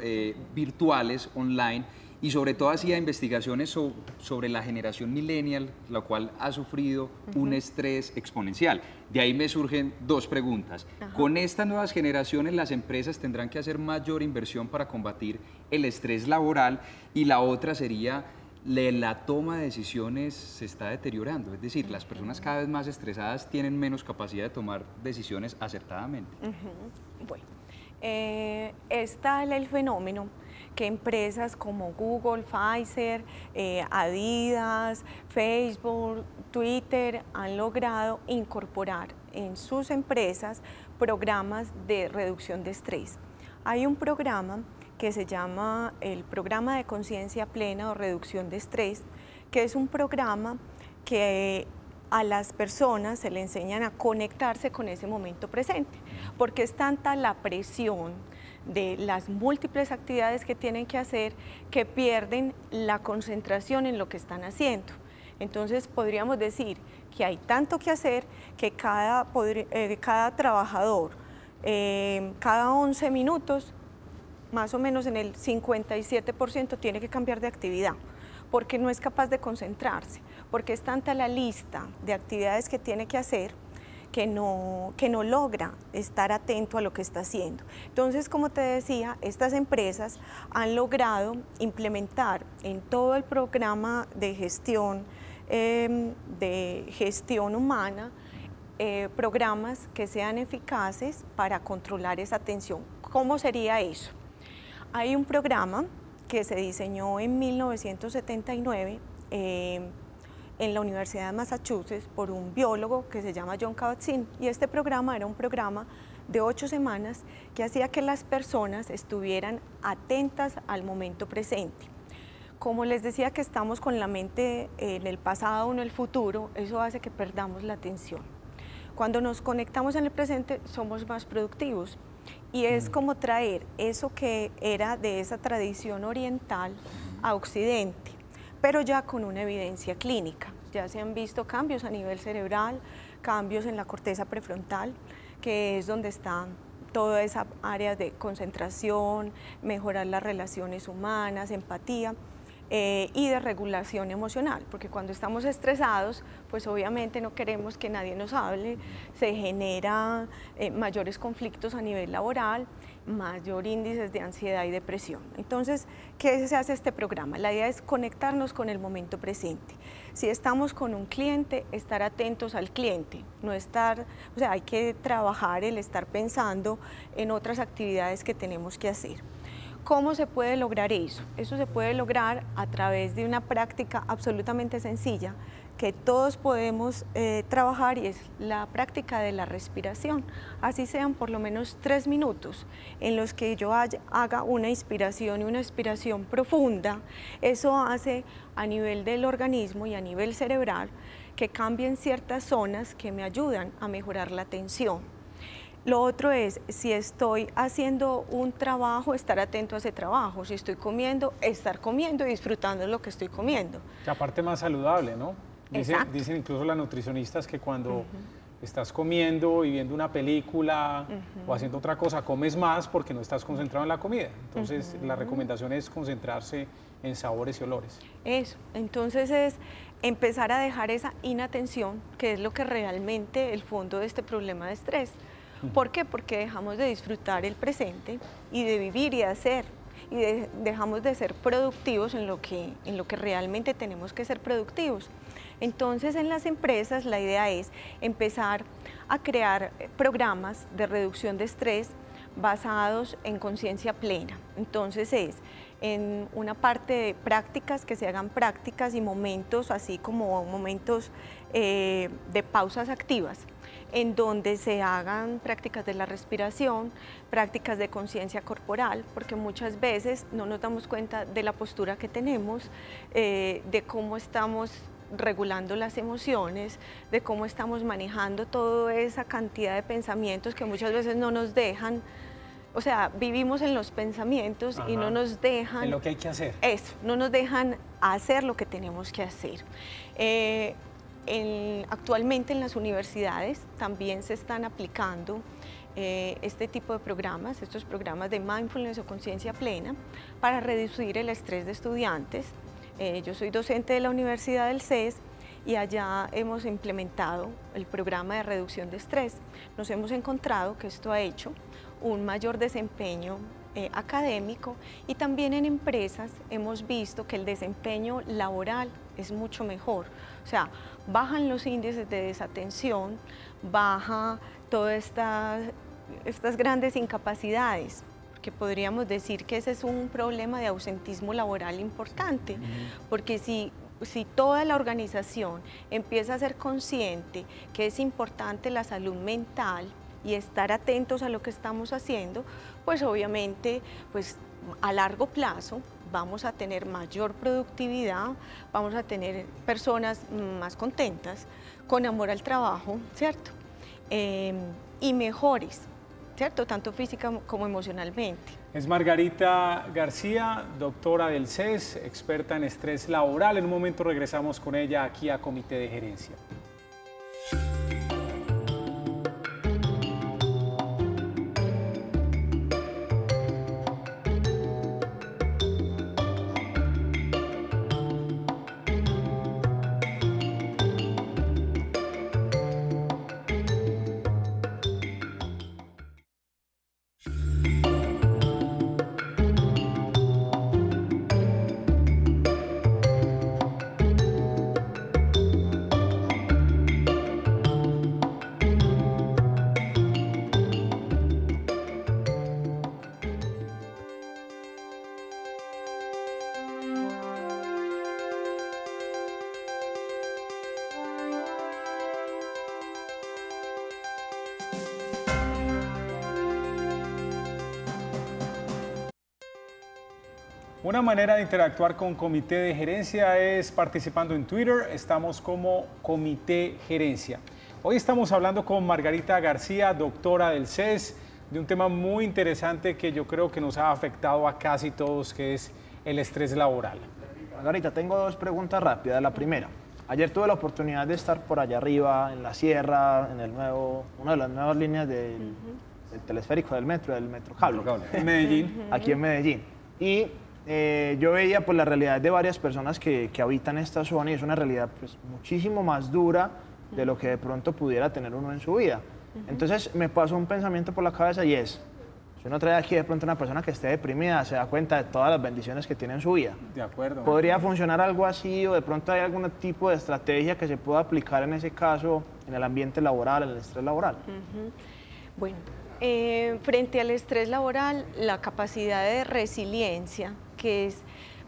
virtuales, online, y sobre todo hacía investigaciones sobre la generación millennial, la cual ha sufrido un estrés exponencial. De ahí me surgen dos preguntas. Con estas nuevas generaciones, las empresas tendrán que hacer mayor inversión para combatir el estrés laboral, y la otra sería, la toma de decisiones se está deteriorando, es decir, las personas cada vez más estresadas tienen menos capacidad de tomar decisiones acertadamente. Bueno, está el fenómeno que empresas como Google, Pfizer, Adidas, Facebook, Twitter han logrado incorporar en sus empresas programas de reducción de estrés. Hay un programa que se llama el Programa de Conciencia Plena o Reducción de Estrés, que es un programa que a las personas se le enseñan a conectarse con ese momento presente, porque es tanta la presión de las múltiples actividades que tienen que hacer que pierden la concentración en lo que están haciendo. Entonces podríamos decir que hay tanto que hacer que cada trabajador, cada 11 minutos, más o menos en el 57% tiene que cambiar de actividad, porque no es capaz de concentrarse, porque es tanta la lista de actividades que tiene que hacer que no logra estar atento a lo que está haciendo. Entonces, como te decía, estas empresas han logrado implementar en todo el programa de gestión humana, programas que sean eficaces para controlar esa tensión. ¿Cómo sería eso? Hay un programa que se diseñó en 1979 en la Universidad de Massachusetts por un biólogo que se llama John Kabat-Zinn, y este programa era un programa de 8 semanas que hacía que las personas estuvieran atentas al momento presente. Como les decía que estamos con la mente en el pasado o en el futuro, eso hace que perdamos la atención. Cuando nos conectamos en el presente somos más productivos y es como traer eso que era de esa tradición oriental a Occidente, pero ya con una evidencia clínica. Ya se han visto cambios a nivel cerebral, cambios en la corteza prefrontal, que es donde están toda esa área de concentración, mejorar las relaciones humanas, empatía y de regulación emocional, porque cuando estamos estresados, pues obviamente no queremos que nadie nos hable, se generan mayores conflictos a nivel laboral, mayor índices de ansiedad y depresión. Entonces, ¿qué se hace este programa? La idea es conectarnos con el momento presente. Si estamos con un cliente, estar atentos al cliente, no estar, o sea, hay que trabajar el estar pensando en otras actividades que tenemos que hacer. ¿Cómo se puede lograr eso? Eso se puede lograr a través de una práctica absolutamente sencilla que todos podemos trabajar, y es la práctica de la respiración. Así sean por lo menos 3 minutos en los que yo haga una inspiración y una expiración profunda. Eso hace a nivel del organismo y a nivel cerebral que cambien ciertas zonas que me ayudan a mejorar la tensión. Lo otro es, si estoy haciendo un trabajo, estar atento a ese trabajo. Si estoy comiendo, estar comiendo y disfrutando de lo que estoy comiendo. La parte más saludable, ¿no? Exacto. Dicen incluso las nutricionistas que cuando estás comiendo y viendo una película o haciendo otra cosa, comes más porque no estás concentrado en la comida. Entonces, la recomendación es concentrarse en sabores y olores. Eso, entonces es empezar a dejar esa inatención, que es lo que realmente el fondo de este problema de estrés. ¿Por qué? Porque dejamos de disfrutar el presente y de vivir y de hacer, y dejamos de ser productivos en lo que realmente tenemos que ser productivos. Entonces, en las empresas la idea es empezar a crear programas de reducción de estrés basados en conciencia plena. Entonces en una parte de prácticas, que se hagan prácticas y momentos, así como momentos de pausas activas, en donde se hagan prácticas de la respiración, prácticas de conciencia corporal, porque muchas veces no nos damos cuenta de la postura que tenemos, de cómo estamos regulando las emociones, de cómo estamos manejando toda esa cantidad de pensamientos que muchas veces no nos dejan. O sea, vivimos en los pensamientos y no nos dejan... En lo que hay que hacer. Eso, no nos dejan hacer lo que tenemos que hacer. Actualmente en las universidades también se están aplicando este tipo de programas, estos programas de mindfulness o conciencia plena, para reducir el estrés de estudiantes. Yo soy docente de la Universidad del CES y allá hemos implementado el programa de reducción de estrés. Nos hemos encontrado que esto ha hecho un mayor desempeño académico, y también en empresas hemos visto que el desempeño laboral es mucho mejor. O sea, bajan los índices de desatención, baja todas estas grandes incapacidades, que podríamos decir que ese es un problema de ausentismo laboral importante, porque si toda la organización empieza a ser consciente que es importante la salud mental y estar atentos a lo que estamos haciendo, pues obviamente pues a largo plazo vamos a tener mayor productividad, vamos a tener personas más contentas, con amor al trabajo, ¿cierto? Y mejores, ¿cierto? Tanto física como emocionalmente. Es Margarita García, doctora del CES, experta en estrés laboral. En un momento regresamos con ella aquí a Comité de Gerencia. Una manera de interactuar con Comité de Gerencia es participando en Twitter. Estamos como Comité Gerencia. Hoy estamos hablando con Margarita García, doctora del CES, de un tema muy interesante que yo creo que nos ha afectado a casi todos, que es el estrés laboral. Margarita, tengo 2 preguntas rápidas. La primera, ayer tuve la oportunidad de estar por allá arriba, en la sierra, en una de las nuevas líneas del telesférico del metro cable. En Medellín. Aquí en Medellín. Y yo veía pues la realidad de varias personas que habitan esta zona, y es una realidad pues muchísimo más dura de lo que de pronto pudiera tener uno en su vida. Entonces me pasó un pensamiento por la cabeza, y es, si uno trae aquí de pronto una persona que esté deprimida, se da cuenta de todas las bendiciones que tiene en su vida. De acuerdo. ¿Podría funcionar algo así, o de pronto hay algún tipo de estrategia que se pueda aplicar en ese caso, en el ambiente laboral, en el estrés laboral? Bueno, Frente al estrés laboral, la capacidad de resiliencia, que es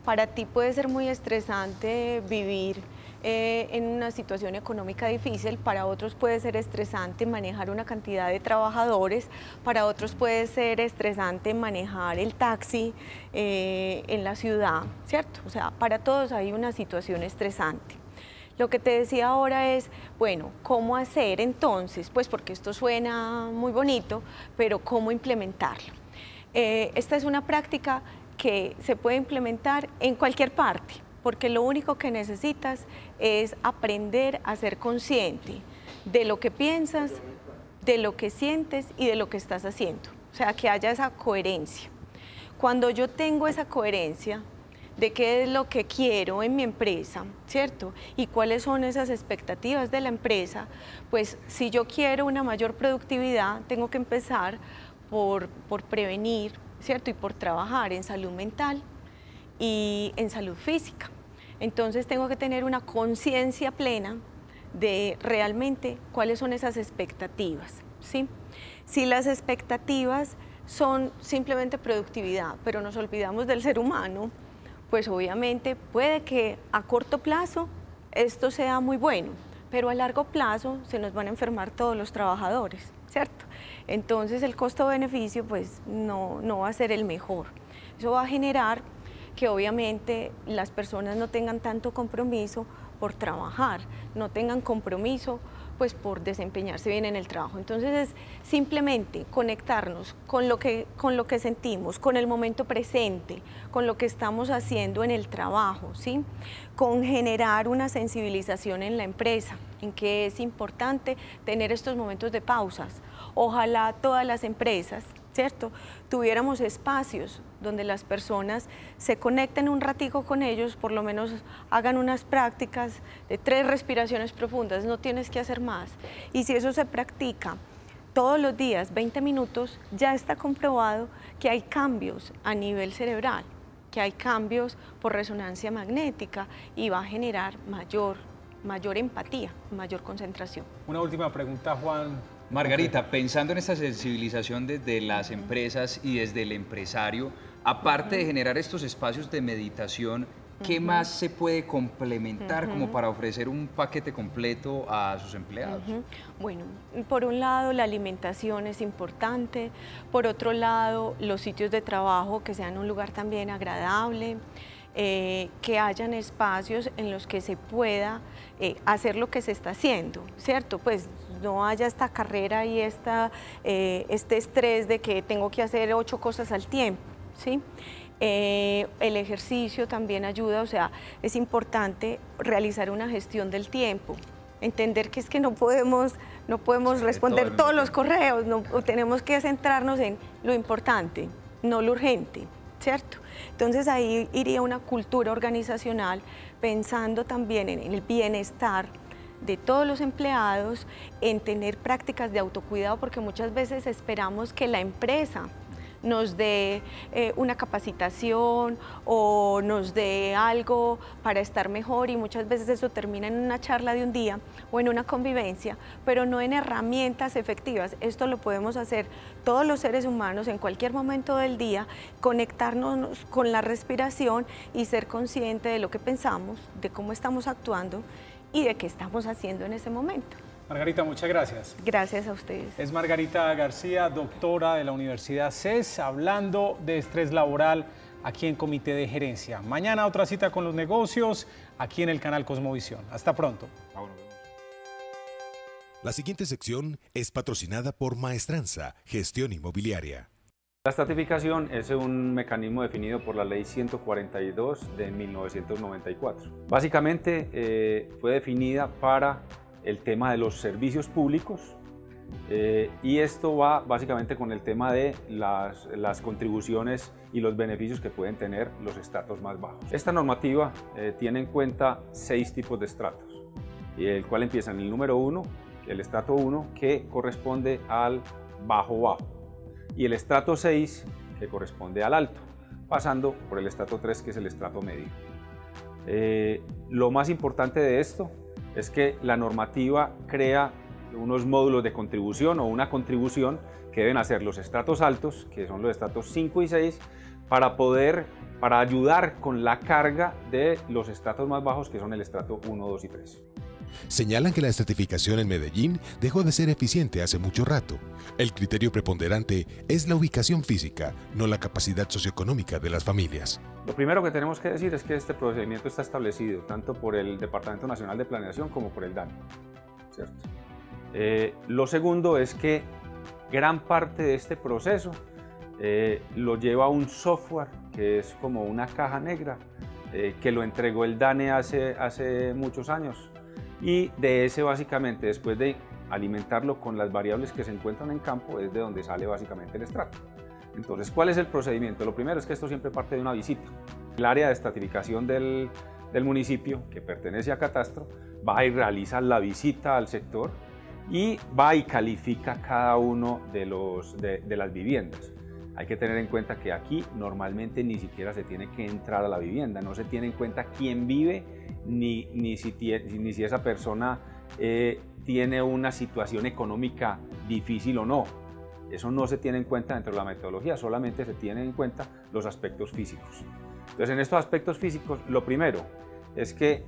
para ti puede ser muy estresante vivir en una situación económica difícil, para otros puede ser estresante manejar una cantidad de trabajadores, para otros puede ser estresante manejar el taxi en la ciudad, ¿cierto? O sea, para todos hay una situación estresante. Lo que te decía ahora es, bueno, ¿cómo hacer entonces? Pues porque esto suena muy bonito, pero ¿cómo implementarlo? Esta es una práctica que se puede implementar en cualquier parte, porque lo único que necesitas es aprender a ser consciente de lo que piensas, de lo que sientes y de lo que estás haciendo. O sea, que haya esa coherencia. Cuando yo tengo esa coherencia de qué es lo que quiero en mi empresa, ¿cierto? Y cuáles son esas expectativas de la empresa, pues si yo quiero una mayor productividad, tengo que empezar por prevenir, ¿cierto? Y por trabajar en salud mental y en salud física. Entonces tengo que tener una conciencia plena de realmente cuáles son esas expectativas, ¿sí? Si las expectativas son simplemente productividad, pero nos olvidamos del ser humano, pues obviamente puede que a corto plazo esto sea muy bueno, pero a largo plazo se nos van a enfermar todos los trabajadores, ¿cierto? Entonces el costo-beneficio pues no va a ser el mejor. Eso va a generar que obviamente las personas no tengan tanto compromiso por trabajar, no tengan compromiso pues por desempeñarse bien en el trabajo. Entonces es simplemente conectarnos con lo que sentimos, con el momento presente, con lo que estamos haciendo en el trabajo, ¿sí? Con generar una sensibilización en la empresa, en que es importante tener estos momentos de pausas. Ojalá todas las empresas, ¿cierto?, tuviéramos espacios donde las personas se conecten un ratico con ellos, por lo menos hagan unas prácticas de 3 respiraciones profundas, no tienes que hacer más. Y si eso se practica todos los días, 20 minutos, ya está comprobado que hay cambios a nivel cerebral, que hay cambios por resonancia magnética y va a generar mayor empatía, mayor concentración. Una última pregunta, Juan. Margarita, pensando en esta sensibilización desde las empresas y desde el empresario, aparte de generar estos espacios de meditación, ¿qué más se puede complementar como para ofrecer un paquete completo a sus empleados? Bueno, por un lado la alimentación es importante, por otro lado los sitios de trabajo que sean un lugar también agradable, que hayan espacios en los que se pueda hacer lo que se está haciendo, ¿cierto? Pues no haya esta carrera y este estrés de que tengo que hacer 8 cosas al tiempo, ¿sí? El ejercicio también ayuda, o sea, es importante realizar una gestión del tiempo, entender que es que no podemos responder todos los correos, tenemos que centrarnos en lo importante, no lo urgente, ¿cierto? Entonces ahí iría una cultura organizacional pensando también en el bienestar de todos los empleados, en tener prácticas de autocuidado, porque muchas veces esperamos que la empresa nos dé una capacitación o nos dé algo para estar mejor, y muchas veces eso termina en una charla de un día o en una convivencia, pero no en herramientas efectivas. Esto lo podemos hacer todos los seres humanos en cualquier momento del día, conectarnos con la respiración y ser consciente de lo que pensamos, de cómo estamos actuando y de qué estamos haciendo en ese momento. Margarita, muchas gracias. Gracias a ustedes. Es Margarita García, doctora de la Universidad CES, hablando de estrés laboral aquí en Comité de Gerencia. Mañana otra cita con los negocios aquí en el canal Cosmovisión. Hasta pronto. La siguiente sección es patrocinada por Maestranza, Gestión Inmobiliaria. La estratificación es un mecanismo definido por la Ley 142 de 1994. Básicamente fue definida para el tema de los servicios públicos y esto va básicamente con el tema de las contribuciones y los beneficios que pueden tener los estratos más bajos. Esta normativa tiene en cuenta 6 tipos de estratos, el cual empieza en el número 1, el estrato 1, que corresponde al bajo, y el estrato 6, que corresponde al alto, pasando por el estrato 3, que es el estrato medio. Lo más importante de esto es que la normativa crea unos módulos de contribución o una contribución que deben hacer los estratos altos, que son los estratos 5 y 6, para ayudar con la carga de los estratos más bajos, que son el estrato 1, 2 y 3. Señalan que la estratificación en Medellín dejó de ser eficiente hace mucho rato. El criterio preponderante es la ubicación física, no la capacidad socioeconómica de las familias. Lo primero que tenemos que decir es que este procedimiento está establecido tanto por el Departamento Nacional de Planeación como por el DANE, ¿cierto? Lo segundo es que gran parte de este proceso lo lleva un software que es como una caja negra que lo entregó el DANE hace muchos años, y de ese básicamente, después de alimentarlo con las variables que se encuentran en campo, es de donde sale básicamente el estrato. Entonces, ¿cuál es el procedimiento? Lo primero es que esto siempre parte de una visita. El área de estratificación del municipio, que pertenece a Catastro, va y realiza la visita al sector y va y califica cada uno de las viviendas. Hay que tener en cuenta que aquí normalmente ni siquiera se tiene que entrar a la vivienda, no se tiene en cuenta quién vive, ni si esa persona tiene una situación económica difícil o no. Eso no se tiene en cuenta dentro de la metodología, solamente se tienen en cuenta los aspectos físicos. Entonces, en estos aspectos físicos, lo primero es que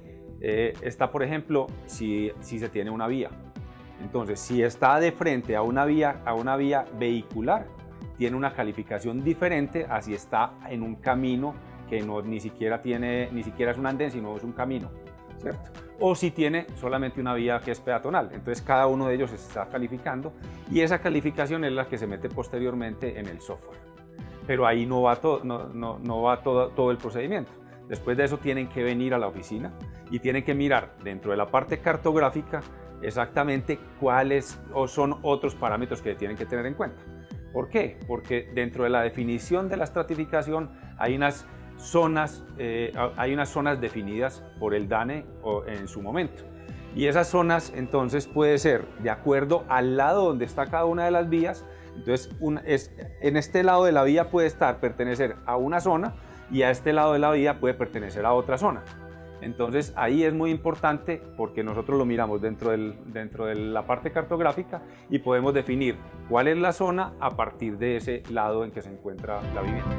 está, por ejemplo, si se tiene una vía. Entonces, si está de frente a una vía vehicular, tiene una calificación diferente a si está en un camino que ni siquiera es un andén, sino es un camino, ¿cierto? O si tiene solamente una vía que es peatonal. Entonces cada uno de ellos se está calificando y esa calificación es la que se mete posteriormente en el software. Pero ahí no va todo el procedimiento. Después de eso tienen que venir a la oficina y tienen que mirar dentro de la parte cartográfica exactamente cuáles son otros parámetros que tienen que tener en cuenta. ¿Por qué? Porque dentro de la definición de la estratificación hay unas zonas definidas por el DANE en su momento. Y esas zonas entonces puede ser de acuerdo al lado donde está cada una de las vías. Entonces en este lado de la vía puede pertenecer a una zona y a este lado de la vía puede pertenecer a otra zona. Entonces ahí es muy importante porque nosotros lo miramos dentro de la parte cartográfica y podemos definir cuál es la zona a partir de ese lado en que se encuentra la vivienda.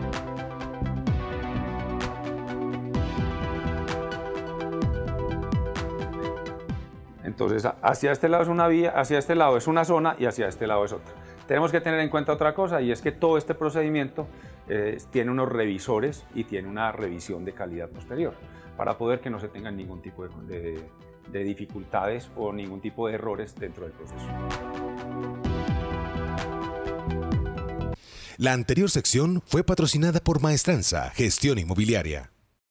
Entonces hacia este lado es una vía, hacia este lado es una zona y hacia este lado es otra. Tenemos que tener en cuenta otra cosa y es que todo este procedimiento tiene unos revisores y tiene una revisión de calidad posterior para poder que no se tengan ningún tipo de dificultades o ningún tipo de errores dentro del proceso. La anterior sección fue patrocinada por Maestranza, Gestión Inmobiliaria.